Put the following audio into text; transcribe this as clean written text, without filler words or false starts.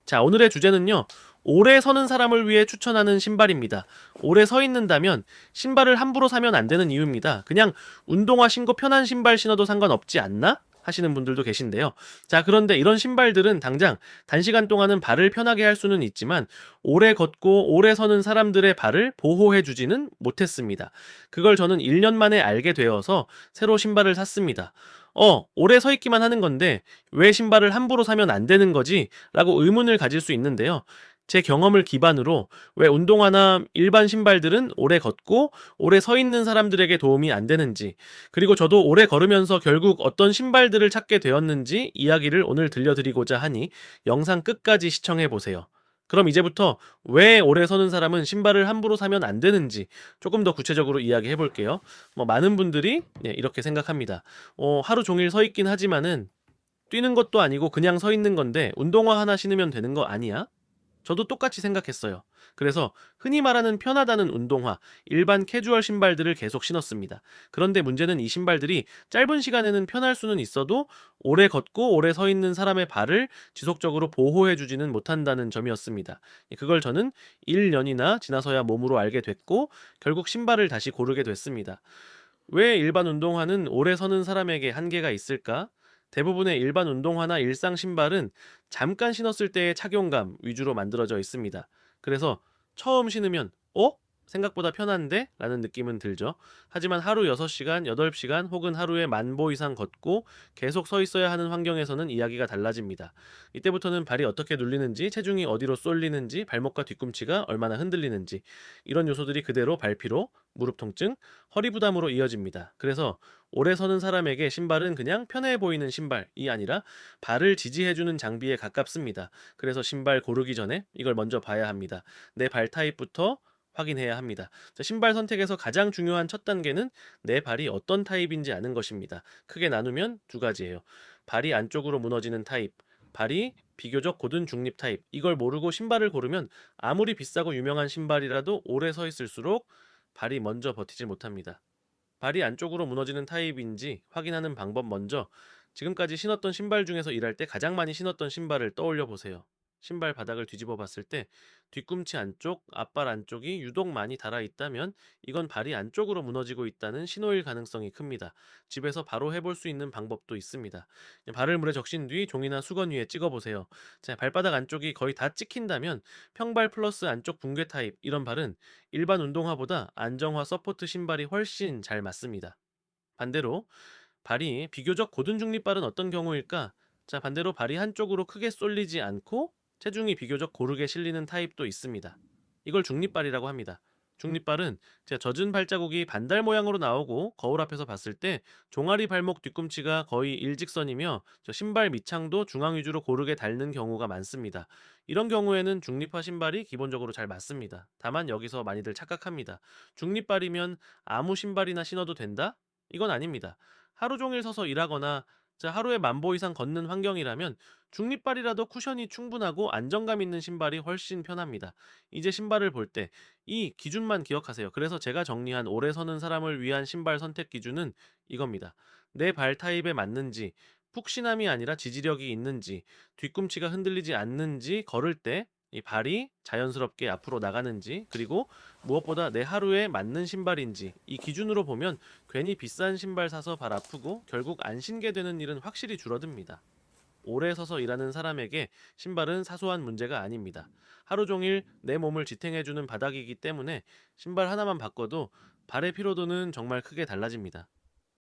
자, 오늘의 주제는요. 오래 서는 사람을 위해 추천하는 신발입니다. 오래 서 있는다면 신발을 함부로 사면 안 되는 이유입니다. 그냥 운동화 신고 편한 신발 신어도 상관없지 않나? 하시는 분들도 계신데요. 자, 그런데 이런 신발들은 당장 단시간 동안은 발을 편하게 할 수는 있지만 오래 걷고 오래 서는 사람들의 발을 보호해 주지는 못했습니다. 그걸 저는 1년 만에 알게 되어서 새로 신발을 샀습니다. 오래 서 있기만 하는 건데 왜 신발을 함부로 사면 안 되는 거지? 라고 의문을 가질 수 있는데요. 제 경험을 기반으로 왜 운동화나 일반 신발들은 오래 걷고 오래 서 있는 사람들에게 도움이 안 되는지, 그리고 저도 오래 걸으면서 결국 어떤 신발들을 찾게 되었는지 이야기를 오늘 들려드리고자 하니 영상 끝까지 시청해 보세요. 그럼 이제부터 왜 오래 서는 사람은 신발을 함부로 사면 안 되는지 조금 더 구체적으로 이야기해 볼게요. 많은 분들이 이렇게 생각합니다. 하루 종일 서 있긴 하지만은 뛰는 것도 아니고 그냥 서 있는 건데 운동화 하나 신으면 되는 거 아니야? 저도 똑같이 생각했어요. 그래서 흔히 말하는 편하다는 운동화, 일반 캐주얼 신발들을 계속 신었습니다. 그런데 문제는 이 신발들이 짧은 시간에는 편할 수는 있어도 오래 걷고 오래 서 있는 사람의 발을 지속적으로 보호해주지는 못한다는 점이었습니다. 그걸 저는 1년이나 지나서야 몸으로 알게 됐고 결국 신발을 다시 고르게 됐습니다. 왜 일반 운동화는 오래 서는 사람에게 한계가 있을까? 대부분의 일반 운동화나 일상 신발은 잠깐 신었을 때의 착용감 위주로 만들어져 있습니다. 그래서 처음 신으면 생각보다 편한데? 라는 느낌은 들죠. 하지만 하루 6시간, 8시간 혹은 하루에 10,000보 이상 걷고 계속 서 있어야 하는 환경에서는 이야기가 달라집니다. 이때부터는 발이 어떻게 눌리는지, 체중이 어디로 쏠리는지, 발목과 뒤꿈치가 얼마나 흔들리는지, 이런 요소들이 그대로 발피로, 무릎 통증, 허리 부담으로 이어집니다. 그래서 오래 서는 사람에게 신발은 그냥 편해 보이는 신발이 아니라 발을 지지해주는 장비에 가깝습니다. 그래서 신발 고르기 전에 이걸 먼저 봐야 합니다. 내 발 타입부터 확인해야 합니다. 자, 신발 선택에서 가장 중요한 첫 단계는 내 발이 어떤 타입인지 아는 것입니다. 크게 나누면 두 가지예요. 발이 안쪽으로 무너지는 타입, 발이 비교적 곧은 중립 타입. 이걸 모르고 신발을 고르면 아무리 비싸고 유명한 신발이라도 오래 서 있을수록 발이 먼저 버티지 못합니다. 발이 안쪽으로 무너지는 타입인지 확인하는 방법 먼저, 지금까지 신었던 신발 중에서 일할 때 가장 많이 신었던 신발을 떠올려 보세요. 신발 바닥을 뒤집어 봤을 때 뒤꿈치 안쪽, 앞발 안쪽이 유독 많이 닳아 있다면 이건 발이 안쪽으로 무너지고 있다는 신호일 가능성이 큽니다. 집에서 바로 해볼 수 있는 방법도 있습니다. 발을 물에 적신 뒤 종이나 수건 위에 찍어 보세요. 자, 발바닥 안쪽이 거의 다 찍힌다면 평발 플러스 안쪽 붕괴 타입, 이런 발은 일반 운동화보다 안정화 서포트 신발이 훨씬 잘 맞습니다. 반대로 발이 비교적 고든 중립발은 어떤 경우일까? 자, 반대로 발이 한쪽으로 크게 쏠리지 않고 체중이 비교적 고르게 실리는 타입도 있습니다. 이걸 중립발이라고 합니다. 중립발은 제가 젖은 발자국이 반달 모양으로 나오고 거울 앞에서 봤을 때 종아리 발목 뒤꿈치가 거의 일직선이며 저 신발 밑창도 중앙 위주로 고르게 닳는 경우가 많습니다. 이런 경우에는 중립화 신발이 기본적으로 잘 맞습니다. 다만 여기서 많이들 착각합니다. 중립발이면 아무 신발이나 신어도 된다? 이건 아닙니다. 하루 종일 서서 일하거나 하루에 10,000보 이상 걷는 환경이라면 중립발이라도 쿠션이 충분하고 안정감 있는 신발이 훨씬 편합니다. 이제 신발을 볼 때 이 기준만 기억하세요. 그래서 제가 정리한 오래 서는 사람을 위한 신발 선택 기준은 이겁니다. 내 발 타입에 맞는지, 푹신함이 아니라 지지력이 있는지, 뒤꿈치가 흔들리지 않는지, 걸을 때 이 발이 자연스럽게 앞으로 나가는지, 그리고 무엇보다 내 하루에 맞는 신발인지, 이 기준으로 보면 괜히 비싼 신발 사서 발 아프고 결국 안 신게 되는 일은 확실히 줄어듭니다. 오래 서서 일하는 사람에게 신발은 사소한 문제가 아닙니다. 하루 종일 내 몸을 지탱해주는 바닥이기 때문에 신발 하나만 바꿔도 발의 피로도는 정말 크게 달라집니다.